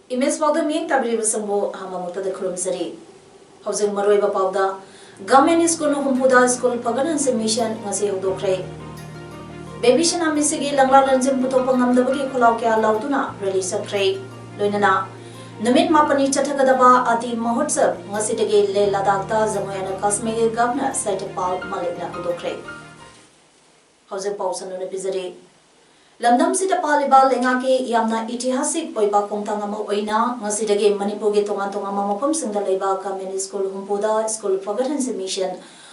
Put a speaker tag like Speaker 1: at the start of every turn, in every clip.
Speaker 1: Image Pauda Ming Tabri Sambo Hamamuta the Krumsari. Housing Maroiba Pauda, Government School Humpuda School Paganan Mission, Nasi Hudokre. Baby Shana Missigi Langla Lanzim Putopangam the Bagi Kolaukia Lautuna, release a tray, Lunana. Namit Mapani Chatagadaba Ati Mahotsa, Masidagi Le Ladakta, Zamoyana Kasmegi Governor, Saitapal Maligna Hudokre. Housing Pausan on a Pizari. Lamdam sida paliba lenga ke yamna itihasik poiba kongtang ama oina ngasidagi Manipur ge tonga mapam singda leiba Government School Humpuda School Paganan Mission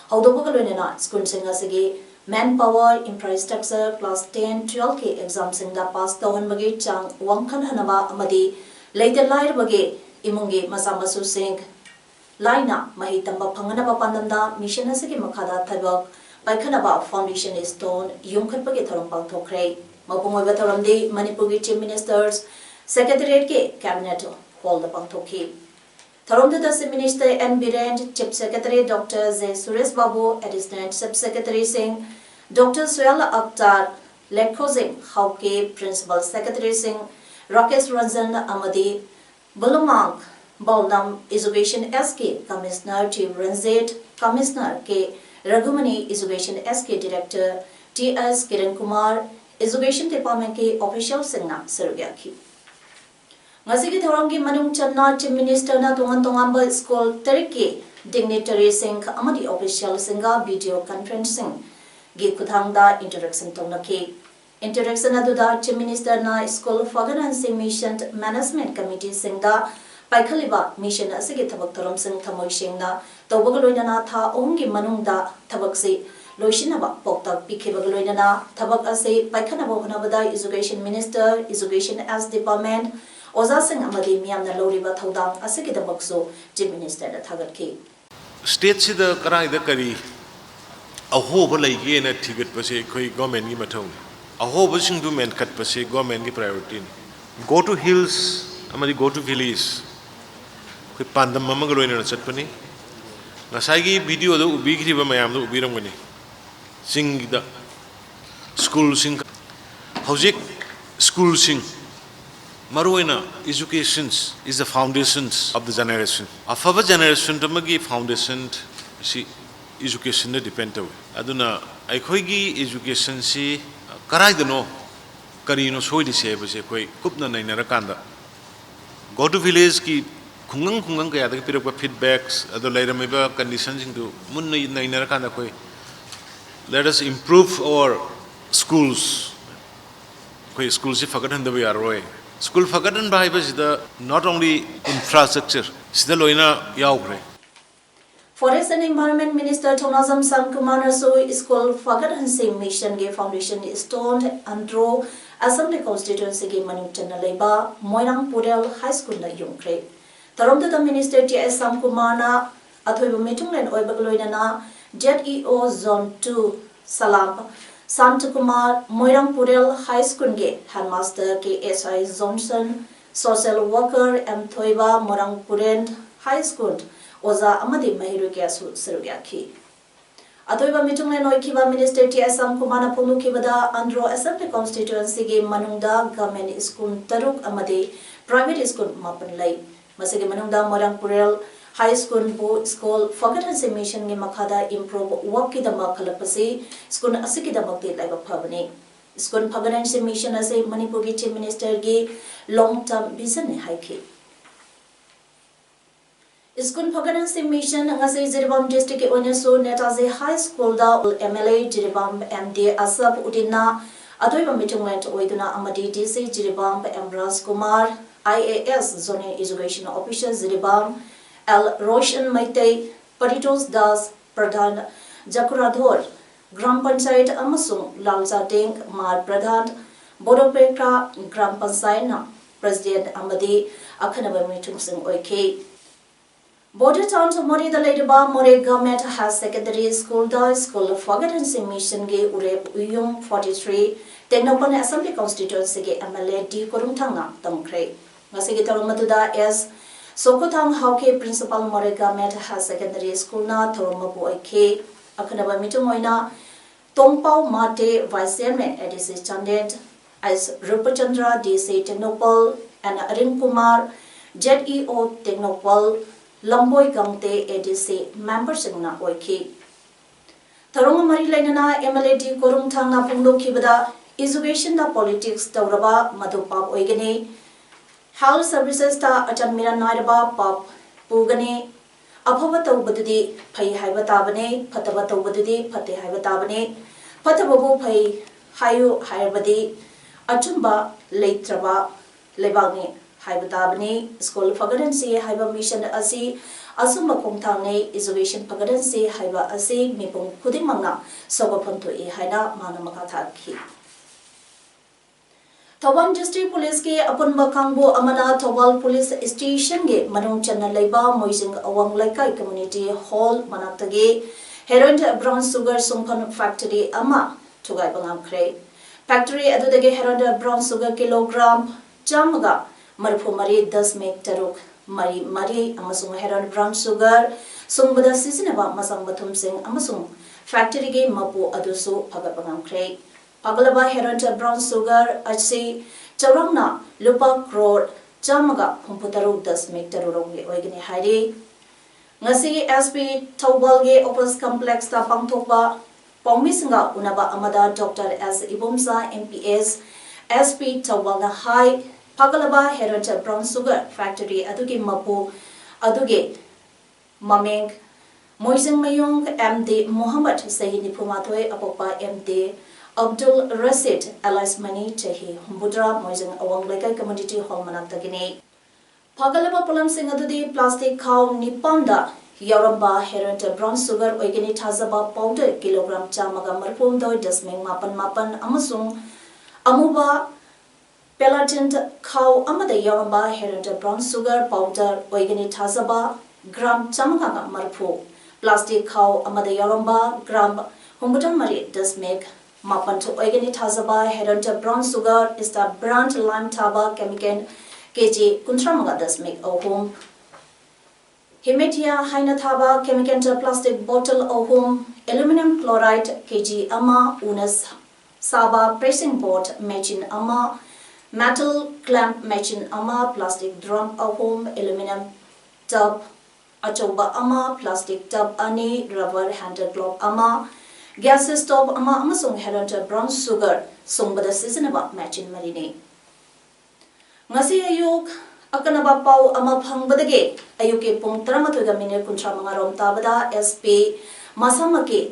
Speaker 1: haudobagalwenena school singa sigi manpower infrastructure class 10 12 ke exam singda pass tawhan bagi chang wangkhan hanaba amadi leiter lair bagi imungi masamasu sing laina mahi tamba phangana pandamda mission asigi makhada thabak paikhanaba foundation stone yumkhat bagi thorom pangthokre Mapungoi Bataramdi, Manipur Chief Ministers, Secretariat K, Cabinet Hall the Pangtoki. Tharumda the Minister N. Birend, Chief Secretary Dr. Z. Suresh Babu, Assistant Sub Secretary Singh, Dr. Suela Akhtar, Lekho Singh, Hauke, Principal Secretary Singh, Rakesh Ranjan Amadi, Bulumang, Baldam, Education SK, Commissioner T. Ranjit, Commissioner K. Raghumani, Education SK Director, T.S. Kiran Kumar, Education Department ke official singna sergyaki. Ngasigi thorangi manung channa Chief Minister na tongan school teriki dignitary sing amadi official singa video conferencing gi kuthangda interaction tongnaki. Interaction aduda Chief Minister na school Paganan Mission Management Committee singda paikhaliba mission asigi thabak thoram sing thamoi singna tawbagaloina tha ongi manungda thabaksi Loishinaba Poktak Pikibagaloina, Tabak Ase, Paikanabo Hanabada, Education Minister, Education as Department, Ozasing Amadi Miam Loriba Todang, Asekida Bakso, Chief Minister Tagatki.
Speaker 2: States the Karai the Kari, a hope like Yen at Ticket Pase, Koi Government Gimaton, a whole wishing to men cut Pase, Government priority. Go to hills, Amadi go to village, Panda Mamagaloina Satpani, Nasagi video the Ubikriba Mayam Ubiramani. Sing the school sing Hojik school sing Maruena education is the foundations of the generation. A further generation to magi foundation si education depend away. Aduna Aikoigi education si Karaidano Karino Soidi Sabes Equi Kupna Nainakanda. Go to village ki Kungang Kaya the feedbacks, other later maybe conditions into Munna Nainakanda. Let us improve our schools. Schools is forgotten the way are way. School forgotten by the not only infrastructure, still loina yaugre.
Speaker 1: Forest and Environment Minister Tonazam Sankumana so school forgotten same mission gave foundation stoned and draw Assembly constituency game Manington Leba, Moirang Pudel High School na Yungkre. Tarumda the Minister T.S. Samkumana Athoibu Mitung and Oibagloina. ZEO Zone 2 Salam Santa Kumar Moirang Pudel High School ge Headmaster KSI Johnson Social Worker M Thoiba Morang Purend High School Oza Amadi Mahiru Gasu Serugyaki Athoiba Mitunglen Oikiba Minister T.S. Samkumana Pulukibada Andro Assembly Constituency ge Manungda Government School Taruk Amadi Private School Mapanlay Masigi Manungda Morang Purel High School Bo School Forgotten Mission ge Makada improve work ki damak khalapasi school asiki damak te laiba phabani school Forgotten Mission ase Manipur ge Chief Minister ge long term vision ne haiki school Forgotten Mission ngase Jiribam district ke onyaso netaze high school da MLA Jiribam MD Asap Udina Adoiba Mitungland oiduna amadi DC Jiribam Amras Kumar IAS Zone Education Officer Jiribam L. Roshan Maitei, Paritos Das, Pradhan, Jakuradhor, Gram Panchayat Amasung, Lalza Ding, Mar Pradhan, Bodopeka, Gram Panchayat, President Amadi, Akhanaba Mitung Sing Oike. Border town to Mori the later bar Mori government has secondary school the school of Forgotten mission ge urep uyum 43 Technopan Assembly constituency ge MLA D Kurumthanga Tamkre. Masigi Tarumatuda as Sokotang Hauke principal Mori government has secondary school na Torumabu Ake Akanaba Mitumoina Tongpao Mate vice chairman ADC Chandet as Rupachandra DC Technopol and Arin Kumar ZEO Technopol Lamboy Gamte ADC members in na oiki. Tarong Mari Lainana MLAD Kurumthanga Punglo Kibada Education da Politics Tauraba Madhupap Oigane Health Services da Achanmira Nairaba Pap Pugane Abhavata Ubadi Pai Haibatabane Patabata Ubadi Pate Haibatabane Patababu Pai Hayu Hairbadi Achumba Leitraba Lebani Haibatabani, School of Fagadansi, Haiba Mission Asi, Asuma Kongtane, Education Fagadansi, Haiba Asi, Mipung Kudimanga, Sogapunto E Haina, Manamakataki. Tawang District Police ke Apun Bakangbo Amana Tawal Police Station ge Manung Channel Laiba Moising Awang Laikai Community Hall Manatage, Heron Brown Sugar Sumpan Factory Ama, Tugai Bangam Cray. Factory Adudage Heron Brown Sugar Kilogram, Jamaga. Marfu Mari 10 meg taruk Mari amasung Heron brown sugar sungbada sisinaba masang bathum sing amasung factory ge mapu adusu phagapangam khrei pagalaba Heron brown sugar achi chawrangna lupa crore chamaga humputaru 10 meg tarurong ge oigini hairi ngasi SP Thawbal ge Opus Complex ta pangthokba pongmisinga unaba amada Dr. S Ibumsa MPS SP Thawbal na high Pagalaba Heron brown sugar factory adugi mapu aduge mameng Moising Mayong MD Muhammad Sahini Pumatwe Apopa MD Abdul Rasid Alice Mani Chehi Humbudra Moising Awang Leka Community Hall Manatagini Pagalaba Pulam Sing adudi plastic cow Nipanda Yaramba Heron brown sugar oigini Tazaba powder kilogram chamaga marpum doi dasmeng mapan amasung amuba Pelatant cow amada yaramba Heron brown sugar powder oigani thazaba gram chamanga marphu plastic cow amada yaramba gram humbutan mari dasmek mapan to oigani thazaba Heron brown sugar is the brand lime thaba chemical kg kuntramanga dasmek ohum Himetia haina thaba chemical plastic bottle ohum aluminum chloride kg ama unas saba pressing board machine ama metal clamp machine ama plastic drum ahom aluminum tub achoba ama plastic tub ani rubber handled glove ama gas stove ama amasung Heron brown sugar songbada seasonaba machine marini ngasi ayuk akanaba pau ama phangbadage ayuke pung 13:39 rom tabada SP masamake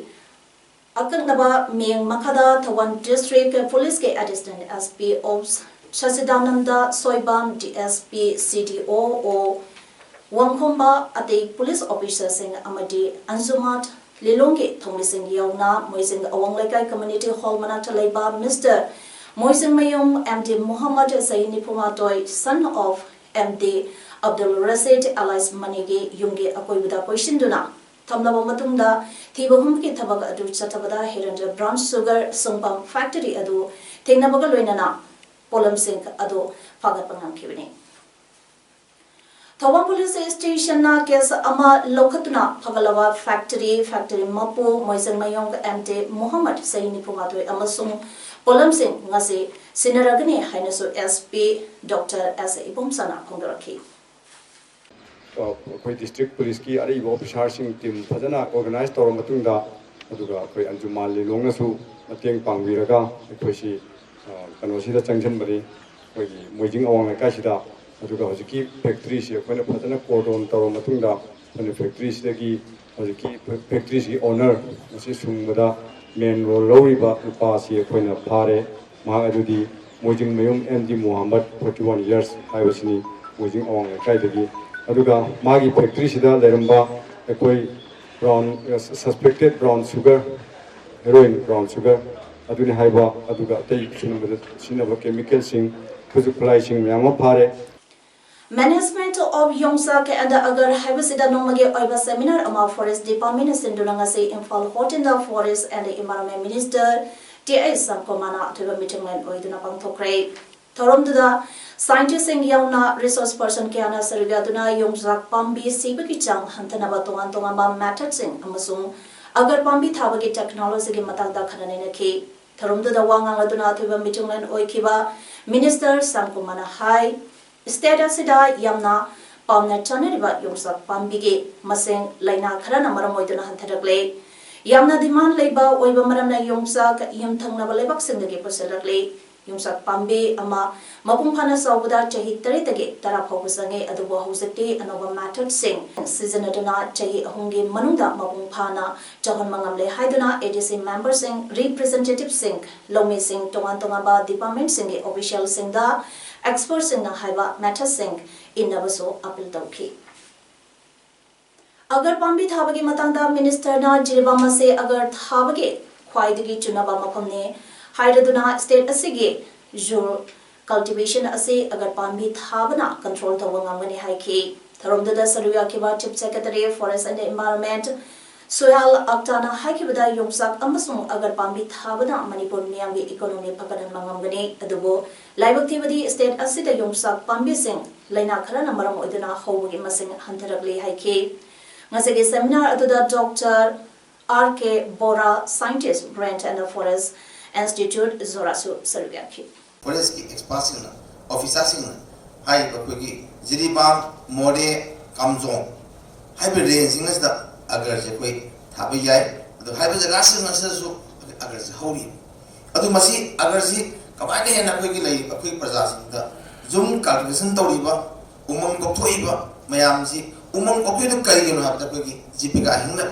Speaker 1: akanaba meng makada Tawan District Police ke Assistant SP Ops Shasidananda Soibam DSP CDO o Wangkhomba ate police officer sing amadi Anzumat Lilongge Thomising Yauna Moising Awang Laikai Community Hall Manata Laiba Mr. Moising Mayong MD Muhammad Saini Pumatoi son of MD Abdul Rasid Alice Manigi Yunge Akoibuda Poishinduna Tamlaba Matunda Tibahumki Tabaga Adu Chatabada Heron brown sugar Sumpam factory adu Tingnabaga Luinana Polam Singh Ado Fagapangam Kibini. Tawang Police Station na case ama Lokatuna Pagalawa Factory Mapu Moisang Mayong MD Muhammad Saini Pumatwe Amasung Polam Singh Ngasi Sinaragani Hainasu SP Dr. S. Ibumsana Kongaraki.
Speaker 3: Koi district police ki ari officer sing team phajana organize tor matungda aduga koi Anjumal Lilong nasu mateng pangwiraga koi si Kanosida Junction bari koi Moising Awang Laikai sida aduga hojiki factory si koi na phajana cordon tor matungda koi factory sida ki hojiki factory si owner asi sungbada main role loriba pa si koi na phare ma adudi Moising Mayong MD Muhammad 41 years haibasini Moising Awang Laikai dagi aduga magi factory sida leramba koi brown suspected brown sugar heroin brown sugar aduni haiba aduga tei sunumada sinaba chemical sing physical sing yama phare
Speaker 1: Management of Yongsak and Agar Habasida Nomage Oiba Seminar Ama Forest Department Sindunangase Imphal Hotinda Forest and the Environment Minister T.A. Samkomana to the meeting when Oiduna Pangtokre. Toromduda Scientists and Yauna Resource Person Kiana Sargaduna Yongsak Pambi Sibaki Chang Hantanaba Tongan Tongamba Matatsing Amasung Agar Pambi Tabagi Technology Matagda Kananaki. Toromduda Wangangaduna to the meeting when Oikiba Minister Samkomana High. Status sida yamna pamna chaneriba yongsak pambige maseng laina kharana maramoiduna hantharagle yamna demand leiba oiba maramna yongsak yamthangna balebak singdage poselagle yongsak pambe ama mapung phana sawda chahi tare tage tara phawsange adubo hausate anoba method sing season aduna chahi ahunge manungda mapung phana chahon mangamle haiduna ADC member sing representative sing lome sing tongan tongaba department sing official sing da experts in the Haiba Matter Singh in Navaso appeal Tauki. Agar Pambi Thabagi Matanda Minister Na Jiribama se Agar Thabagi Kwaidagi Chunaba Mapamne Hydraduna State Asige Jur Cultivation Ase Agar Pambi Thabana Control Tawangangani Haiki Tharumdada Saruya Kiba Chief Secretary Forest and Environment Sohal Aktana Haikibada Yongsak Amasung Agar Pambi Thabana Manipur Miyangi Economy Pakadan Mangangani Adubo Laibaktivadi State Asida Yongsak Pambi Singh Laina Kharana Maram Oiduna Howagi Masing Hantaragli Haiki Ngasagi seminar Aduda Dr. R.K. Bora Scientist Brent and the Forest Institute Zorasu Sarugaki
Speaker 4: Forest ki expansion officer sing hai bakwagi Jiribam Mode Kamzong hai be ranging as the agar je koi thabi jai ado hai be jaga sing as so agar je hori ado masi agar ji kamai ne na koi ki lai koi praja sing da zoom cultivation toriba umang ko thoiba mayam ji umang ko ki kai gi no hab da koi ki jipika hingna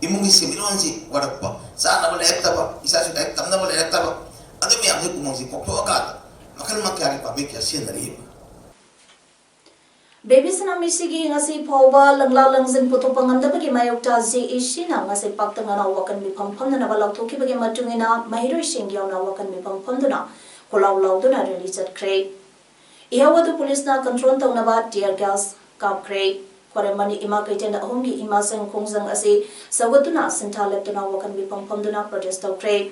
Speaker 4: imung gi simiron ji warakpa sa na bale taba isa su dai tamna bale taba ado me am ji umang ji ko tho ka makal makya ki pabe kya sin ri
Speaker 1: Baby Sanamisigi ngasi Poba Langla Langzin Putopanganda bagi Mayokta ZEC na ngasi Paktangana Wakan Mipam Pamdana Balautoki bagi Matungina Mahiro Shingyaw na Wakan Mipam Pamdana Kulaw Lauduna released Cray. Ihawadu Police na control Taunaba tear gas Kap Cray. Koremani Ima Kaitan Ahungi Ima Sang Kongzang Asi Sawaduna Sintaleptuna Wakan Mipam Pamdana protest of Cray.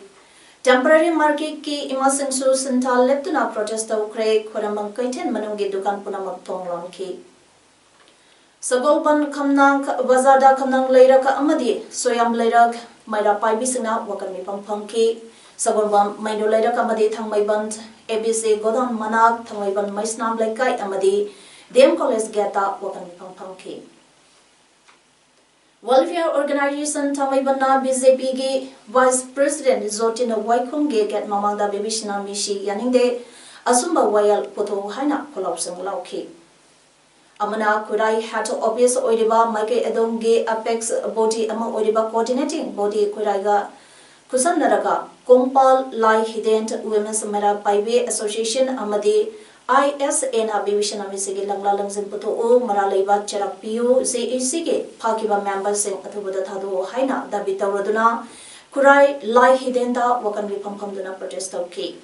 Speaker 1: Temporary market ki imasing su sental leptuna protest au kre koramang kaiten manungi dukan puna magtonglon ki Sagolban kamnang bazada kamnang leira ka amadi soyam leira maira pai bisina wakan mi pampam ki Sagolban maino leira ka amadi thangmaiban ABC Godon Manak thangmaiban maisnam lekai amadi Dem College geta wakan mi pampam ki Welfare Organization Tamaibana BJP ge Vice President Zotina Waikhong ge get mamangda bebishna mishi yaningde asumba wayal poto haina kolapsang lauki amana kurai hat obvious oiriba maike edong ge apex body ama oiriba coordinating body kurai ga kusan naraga Kompal Lai Hident Women's Mera Paibe Association amadi ISN Abhivishan Amisigi Langla Langzin Puto O Maralaiba Cherak Piu ZEC ge Pakiba members sing Atubada Thadu Haina Dabita Roduna Kurai Lai Hidenda Wakan Mipam Pamduna protest okay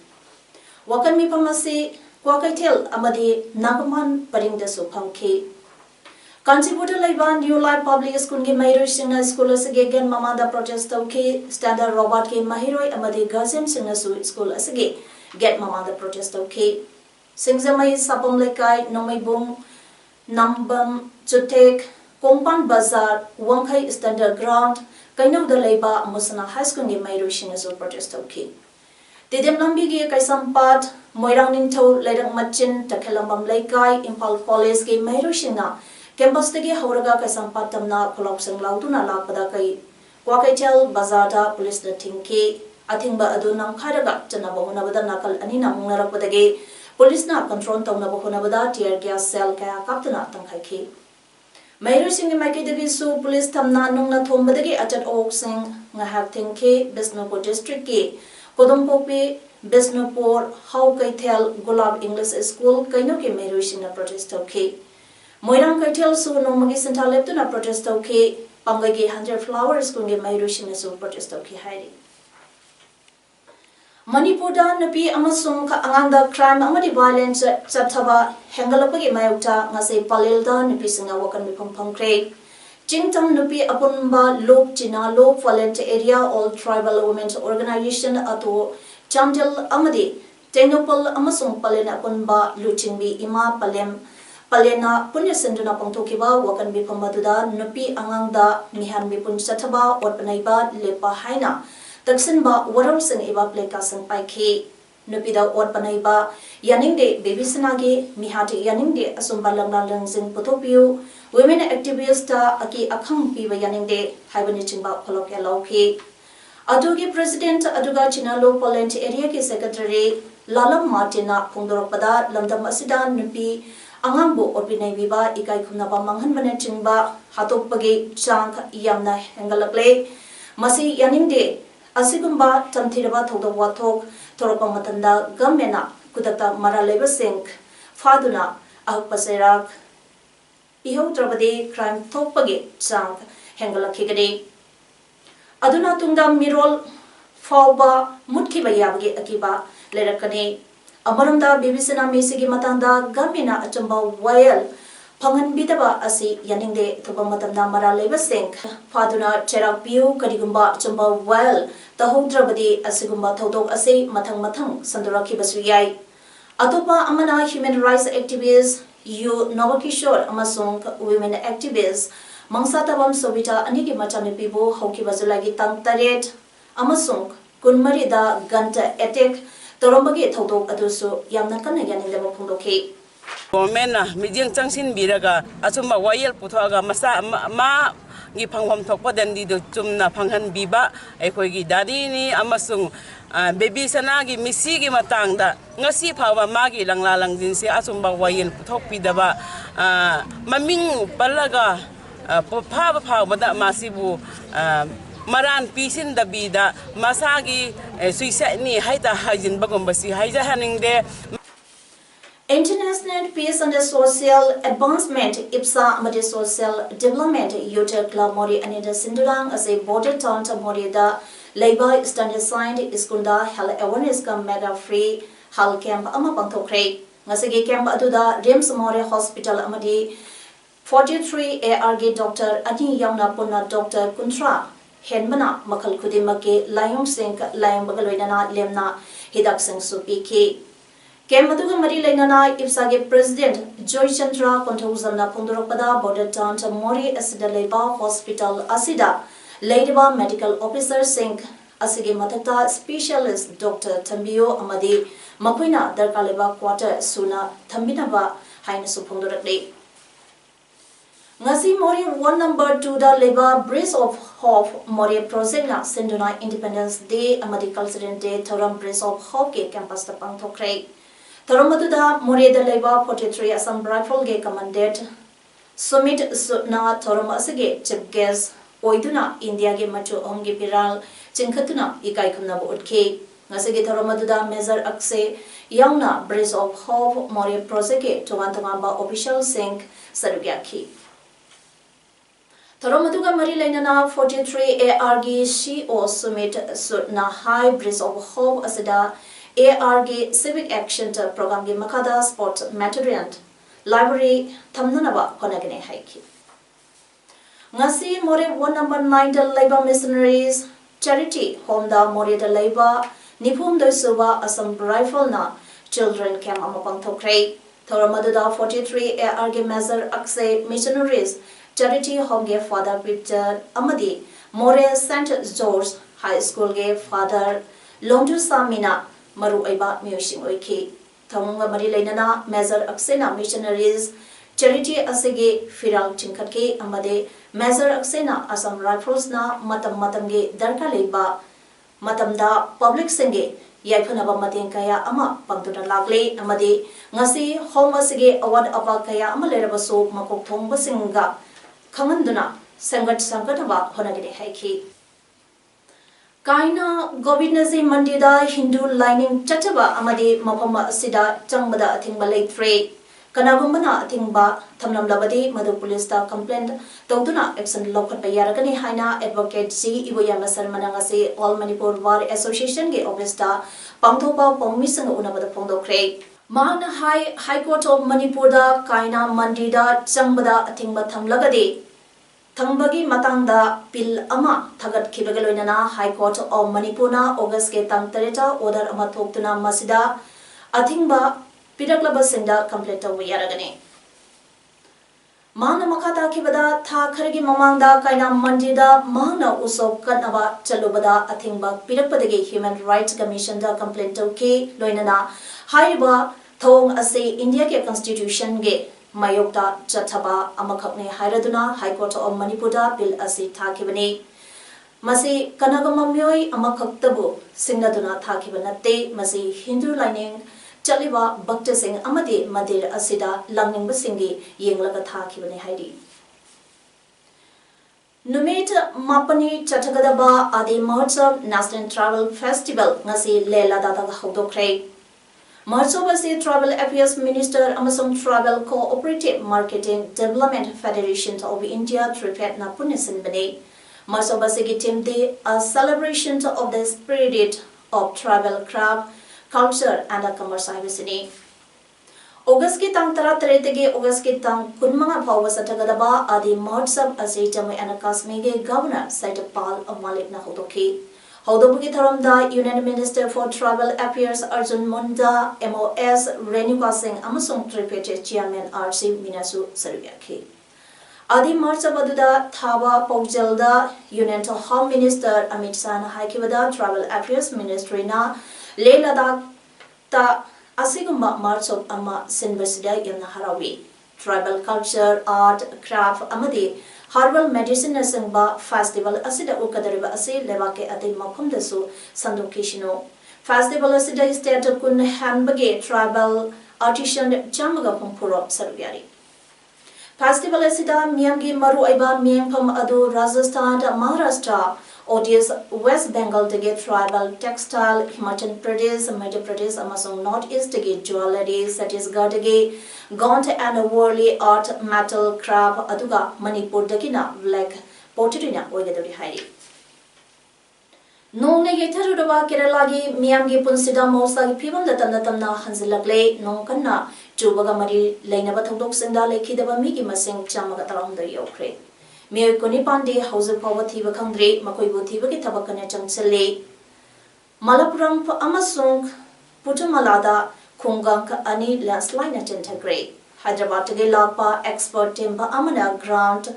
Speaker 1: Wakan Mipamasi Kwakaitel Amadi Nagaman Paringda Supamki Contributor Laiba New Life Public School ge Mahiro Singna School Asige gen Mamada protest okay Standard Robert ge Mahiro Amadi Gazem Singna School Asige get Mamada protest okay Singzamai Sapam Lekai Nomaibung Nambam Chutek Kompan Bazar Wangkai Standard Ground Kainam the Leba Musana High School ge Mahiro Singna protest okay Tidem Lambi ge Kaisampat Moirang Ningtho Ledang Machin Takelambam Lekai Impal College ge Mahiro Singna Campus tege Hauraga Kaisampat Tamna Kolapsang Lauduna Lapada Kai Kwakaitel Bazada Police the Tinke Athingba Adunam Karaga Janabahunabada Nakal Anina Munarapadage Police na control Taunabahunabada tear gas cell Kaya Kaptana Tankaiki Mahiro Singh Makidagi Su Police Tamna Nungna Tombadagi Achat Oak Singh Ngahak Tinke Bisnupur District Ki Kodumpopi Bisnupur How Kaitel Gulab English School Kainoki Mahiro Singh protest okay Moirang Kaitel Su Nomagi Santa Leptuna protest okay Pangagi 100 Flower School ge Mahiro Singh Su protest okay Hairi Manipurda nupi amasung anganda crime amadi violence chathaba hengalapagi mayukta ngase palelda nupi singa wakan mipam pangkre Chingtam nupi apunba lok china lok volunteer area all tribal women's organization ato Chamjal amadi Tenopal amasung palena apunba luchingbi ima palena punya senduna pangtokiba wakan mipam maduda nupi anganda mihan mipun chathaba otpanaiba lepa haina Taksinba waram sing iba pleka sang paiki nupida ot panaiba yaningde baby sanagi mihati yaningde asumba langlang sing potopiu women activist aki akhang piwa yaningde haibani chingba kholokya lauki adugi president aduga chinalo poland area ki secretary lalam martina phungdorpada lamdam asida nupi angangbo opinai biba ikai khumna ba manghan bane chingba hatokpagi chang yamna hengalakle masi yaningde Asigumba tamthiraba thoda wathok thorapa matanda gamena kudata maraleba sing faduna ahpaserak iho trabade crime thokpage chang hengala khigade aduna tungda mirol fawba mutki bayabage akiba lerakane amaramda bibisana mesigi matanda gamena achamba wayal Pangan bidaba asi yaningde thuba matamna mara leba sing faduna cherak piu karigumba chamba well tahodravadi asigumba thodok ase mathang sanduraki basu yai atopa amana human rights activists yu Novakishore amasung women activists mangsatabam sobita anigi machane pibo hoki bazulagi tang taret amasung kunmari da ganta attack torombagi thodok adusu yamna kanna yaningde phungdoki
Speaker 5: Mena mijing changsin biraga asuma wayel puthaga masa ma gi phanghom thokpa dandi do chumna phanghan biba ekhoi gi dadi ni amasung baby sana gi misi gi matangda ngasi phawa ma gi langla langjin se asumba wayel puthok pidaba maming palaga phawa da masibu maran pisin dabida masagi suicide ni haita hajin bagom basi haija haningde
Speaker 1: International Peace and Social Advancement IPSA amadi Social Development Youth Club Mori Anida Sindurang as a border town to Mori da Labor Standard Signed Iskunda Health Awareness Camp Mega Free Health Camp Amapang Thokre Ngasagi Camp Aduda Rims Mori Hospital Amadi 43 ARG Doctor Adi Yauna Puna Doctor Kuntra Henmana Makal Kudimake Layong Sink Layong Bagaloidana Lemna Hidak Sing Supiki Kemaduga Mari Lainana Ipsage President Joy Chandra Kontozamna Punduropada Border Town to Mori Asida Leba Hospital Asida Ladeba Medical Officer Singh Asige Matata Specialist Dr. Tambio Amadi Mapuina Darkaleba Quarter Suna Tambinaba Haina Supundurakli Ngasi Mori 1 number 2 da Leba Bridge of Hope Mori Project na Sinduna Independence Day Amadi Cultural Day Thoram Bridge of Hope ke campus ta pangthokre Thoramatuda Moreda Leba 43 Assam Rifle Ge Commandant Sumit Sutna Thoram Asige Chief Guest Oiduna India Ge Machu Omge Piral Chinkhatuna Ikai Khumna Bodke Ngasige Thoramatuda Major Akse Yauna Bridge of Hope Mori Project ke Tawantangamba Official Singh Sarugyaki Thoramatuga Mari Lainana 43 ARG CO Sumit Sutna High Bridge of Hope Asida ARG Civic Action Program Gi Makada Sport Material Library Thamnanaba Konagane Haiki Ngasi More 1 number 9 the Labor Missionaries Charity Home da More the Labor Nipum Dosuba Assam Rifle na Children Camp Amapang Thokre Thoramatuda 43 ARG Mazar Akse Missionaries Charity Home Ge Father Peter Amadi More St. George High School Ge Father Longju Samina Maru Aiba Musing Oiki Thamunga Mari Lainana Mazar Aksena Missionaries Charity Asege Firal Chinkatke Amade Mazar Aksena Assam Rifles na Matamge Darka Leba Matamda Public Singe Yaifanaba Mateng Kaya Ama Pangtuna Lagle Amade Ngasi Home Asege Award Apa Kaya Amalerabaso Makok Thongba Singa Kamanduna Sangataba Honagade Haiki Kaina Govinazi Mandida Hindu Lining Chataba Amadi Mapama Sida Changbada Thingba Lake Free Kanagumana Atingba Tamnamlabadi Madu Police complaint Toduna Exon Lokat Bayaragani Haina Advocate C Iboyamasan Manangasi All Manipur Bar Association Ge Obista Pangtopa Pomisang Unabada Pondokre Mahana High Court of Manipur da Kaina Mandida Changbada Atingba Tamlagadi Tangbagi Matangda Bill Ama Tagat Kibagaloinana High Court of Manipurna August Ge Tang Tereta Order Amatoptuna Masida Atingba Pidaklaba Sinda Complete Yaragani Mana Makata Kibada Tha Kharigi Mamangda Kaina Mandida Mahana Usop Kanava Chalubada Atingba Pidakpadagi Human Rights Commission da Complaint Ke Loinana Haiba Thong Ase India Ke Constitution Ge Mayokta Chathaba Amakapne Hairaduna High Court of Manipur Bill Ase Thakibani Masi Kanagamamyoi Amakaktabu Singaduna Thakibanate Masi Hindu lining Chaliba Bhakta Singh Amadi Madir Asida Langning Basingi Yenglaga Thakibani Haidi Numit Mapani Chathagadaba Adi Mahotsav National Travel Festival Ngasi Lela Dada Hodokre Mahotsav Asi Travel Affairs Minister Amasung Travel Cooperative Marketing Development Federation of India Tripet Napunisin Bane Mahotsav Asi Team Day a celebration of the spirit of travel craft culture and a commerce Ibisini. August ki tang tara taretege August ki tang kunmanga pawa satagadaba adi Mahotsav Asi Jammu and Kashmir Governor Saitapal Malik na Hodoki. Hodobuki Tharamda Union Minister for Travel Affairs Arjun Munda MOS Renuka Singh Amasung Tripete Chairman RC Minasu Saruyaki. Adi Mahotsav aduda Thaba Pokjalda Union Home Minister Amit Shah na haikibada Travel Affairs Ministry na Leila ta Asigumba Mahotsav Ama Sinbasida Yamna Harawi Tribal Culture, Art, Craft Amadi Herbal Medicine Singba Festival Asida Ukadariba Asi Levake Ati Makumdasu Sandokishino Festival Asida State Kun Hanbage Tribal Artisan Chamaga Pumpuro Sarviari Festival Asida Miamgi Maru Aiba Miampam Adu Rajasthan Maharashtra Odious West Bengal to get tribal textile, Himachal Pradesh, Madhya Pradesh, Amasung Northeast to get jewelry, Chhattisgarh Gaunt and Worldly art, metal, craft, Aduga, Manipur Dakina, Black Pottery Oigadori Hari. Nong Negatoraba Keralagi, Miamgi Punsida Mosagi Pibam the Tanatamna Hansilakle, Nong Kana, Jubagamari, Lainabatodok Senda Lekidaba Miki Masing Chamagatarong the Yokre. Mio Konipandi House of Poverty Bakandre, Makoibuti Tabakane Changsele Malapuram Amasung Putumalada Kunganka Ani Landslide Tentagre Hyderabad Lapa Expert Timba Amana Grant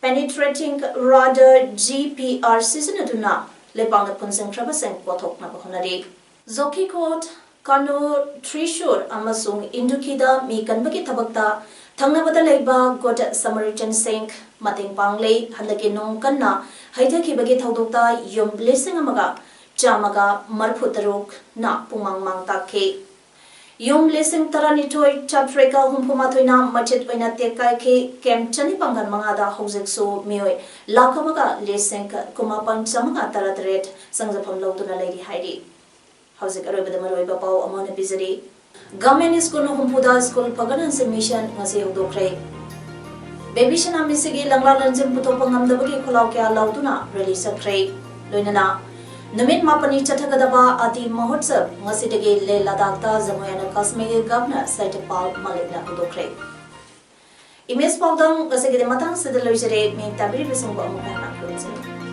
Speaker 1: Penetrating Radar GPR Seasonaduna Lepanga Punsang Trabasang Potok Nabahonari Zoki Court Kano Trishur Amasung Indukida Mikanbaki Tabakta Tangnabada Leba God Samaritan Saint Mating Pangley Handaki Nong Kana Haitaki Bagi Tauduta Yum Blessing Amaga Jamaga Marputaruk Na Pumang Mangtake Yum Blessing Taranitoy Chatreka Humpumatoina Machet Oina Tekaike Kem Chani Pangan Mangada Hosek So Mioy Lakamaga Lesink Kumapan Samaga Taratret Sangzapam Loduna Lady Heidi Hosek Araba the Maroi Bapau Amon Bizari Government School no Humpuda School Paganan Mission Ngasi Hodokre Baby Shana Misigi Langla Lanjim Putopangam Dabaki Kolaukia Lautuna release a tray Lunana Numit Mapani Chathagadaba Ati Mahotsav Ngasidagi Le Ladakta Zamoyana Kashmir Governor Saitapal Malikna Hodokre Image Pawdang Gasigi Matang Sidalojere Make Tabiri Bisumba Mukana Clunsin